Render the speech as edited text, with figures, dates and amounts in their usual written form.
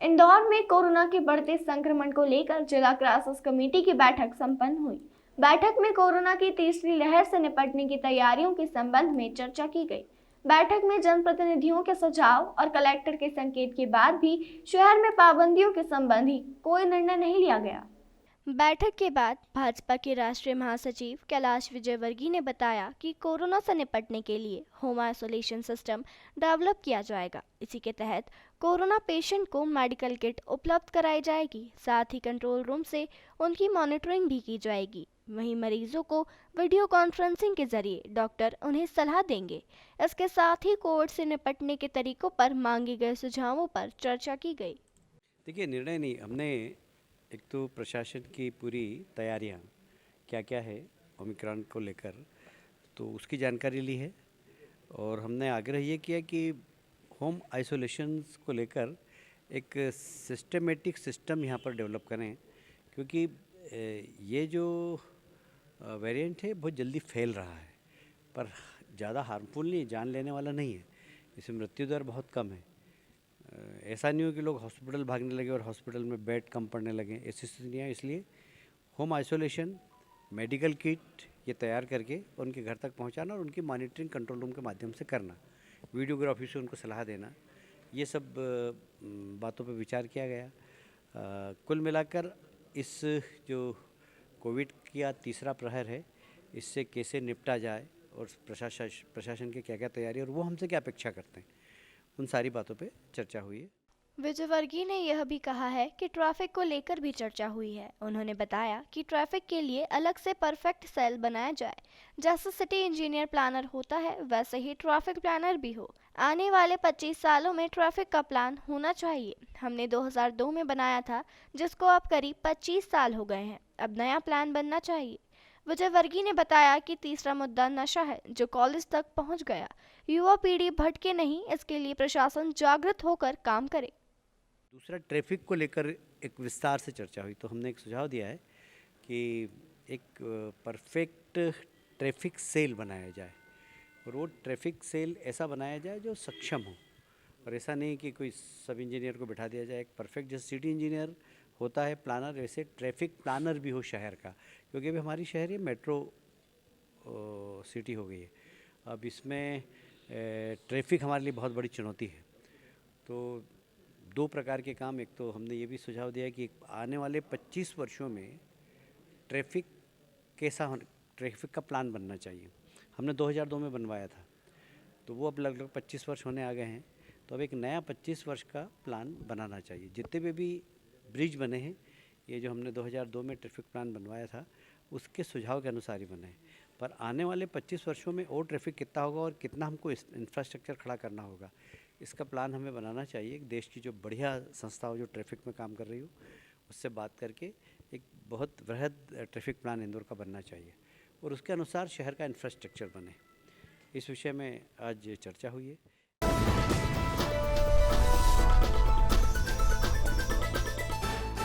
इंदौर में कोरोना के बढ़ते संक्रमण को लेकर जिला क्राइसिस कमेटी की बैठक संपन्न हुई। बैठक में कोरोना की तीसरी लहर से निपटने की तैयारियों के संबंध में चर्चा की गई। बैठक में जनप्रतिनिधियों के सुझाव और कलेक्टर के संकेत के बाद भी शहर में पाबंदियों के संबंधी कोई निर्णय नहीं लिया गया। बैठक के बाद भाजपा के राष्ट्रीय महासचिव कैलाश विजयवर्गीय ने बताया कि कोरोना से निपटने के लिए होम आइसोलेशन सिस्टम डेवलप किया जाएगा। इसी के तहत कोरोना पेशेंट को मेडिकल किट उपलब्ध कराई जाएगी। साथ ही कंट्रोल रूम से उनकी मॉनिटरिंग भी की जाएगी। वहीं मरीजों को वीडियो कॉन्फ्रेंसिंग के जरिए डॉक्टर उन्हें सलाह देंगे। इसके साथ ही कोविड से निपटने के तरीकों पर मांगे गए सुझावों पर चर्चा की गई। देखिए, निर्णय नहीं, हमने एक तो प्रशासन की पूरी तैयारियां क्या क्या है ओमिक्रॉन को लेकर, तो उसकी जानकारी ली है। और हमने आग्रह ये किया कि होम आइसोलेशन को लेकर एक सिस्टमेटिक सिस्टम यहाँ पर डेवलप करें, क्योंकि ये जो वेरिएंट है बहुत जल्दी फैल रहा है, पर ज़्यादा हार्मफुल नहीं, जान लेने वाला नहीं है। इसमें मृत्यु दर बहुत कम है। ऐसा नहीं हो कि लोग हॉस्पिटल भागने लगे और हॉस्पिटल में बेड कम पड़ने लगे, ऐसी स्थितियाँ। इसलिए होम आइसोलेशन, मेडिकल किट ये तैयार करके उनके घर तक पहुंचाना और उनकी मॉनिटरिंग कंट्रोल रूम के माध्यम से करना, वीडियोग्राफी से उनको सलाह देना, ये सब बातों पर विचार किया गया। कुल मिलाकर इस जो कोविड का तीसरा प्रहर है, इससे कैसे निपटा जाए और प्रशासन की क्या क्या तैयारी और वो हमसे क्या अपेक्षा करते हैं, उन सारी बातों पे चर्चा हुई है। विजयवर्गीय ने यह भी कहा है कि ट्रैफिक को लेकर भी चर्चा हुई है। उन्होंने बताया कि ट्रैफिक के लिए अलग से परफेक्ट सेल बनाया जाए। जैसे सिटी इंजीनियर प्लानर होता है, वैसे ही ट्रैफिक प्लानर भी हो। आने वाले 25 सालों में ट्रैफिक का प्लान होना चाहिए। हमने 2002 में बनाया था, जिसको अब करीब 25 साल हो गए हैं। अब नया प्लान बनना चाहिए। विजयवर्गीय ने बताया कि तीसरा मुद्दा नशा है, जो कॉलेज तक पहुंच गया। युवा पीढ़ी भटके नहीं, इसके लिए प्रशासन जागृत होकर काम करे। दूसरा, ट्रैफिक को लेकर एक विस्तार से चर्चा हुई, तो हमने एक सुझाव दिया है कि एक परफेक्ट ट्रैफिक सेल बनाया जाए, और वो ट्रैफिक सेल ऐसा बनाया जाए जो सक्षम हो, और ऐसा नहीं कि कोई सब इंजीनियर को बिठा दिया जाए। एक परफेक्ट, जैसे सिटी इंजीनियर होता है प्लानर, वैसे ट्रैफिक प्लानर भी हो शहर का, क्योंकि अभी हमारी शहर ये मेट्रो सिटी हो गई है। अब इसमें ट्रैफिक हमारे लिए बहुत बड़ी चुनौती है। तो दो प्रकार के काम, एक तो हमने ये भी सुझाव दिया कि आने वाले 25 वर्षों में ट्रैफिक कैसा हो, ट्रैफिक का प्लान बनना चाहिए। हमने 2002 में बनवाया था, तो वो अब लगभग 25 वर्ष होने आ गए हैं। तो अब एक नया 25 वर्ष का प्लान बनाना चाहिए। जितने भी ब्रिज बने हैं, ये जो हमने 2002 में ट्रैफिक प्लान बनवाया था, उसके सुझाव के अनुसार ही बने हैं। पर आने वाले 25 वर्षों में और ट्रैफिक कितना होगा और कितना हमको इंफ्रास्ट्रक्चर खड़ा करना होगा, इसका प्लान हमें बनाना चाहिए। देश की जो बढ़िया संस्था हो जो ट्रैफिक में काम कर रही हो, उससे बात करके एक बहुत वृहद ट्रैफिक प्लान इंदौर का बनना चाहिए, और उसके अनुसार शहर का इंफ्रास्ट्रक्चर बने। इस विषय में आज चर्चा हुई है।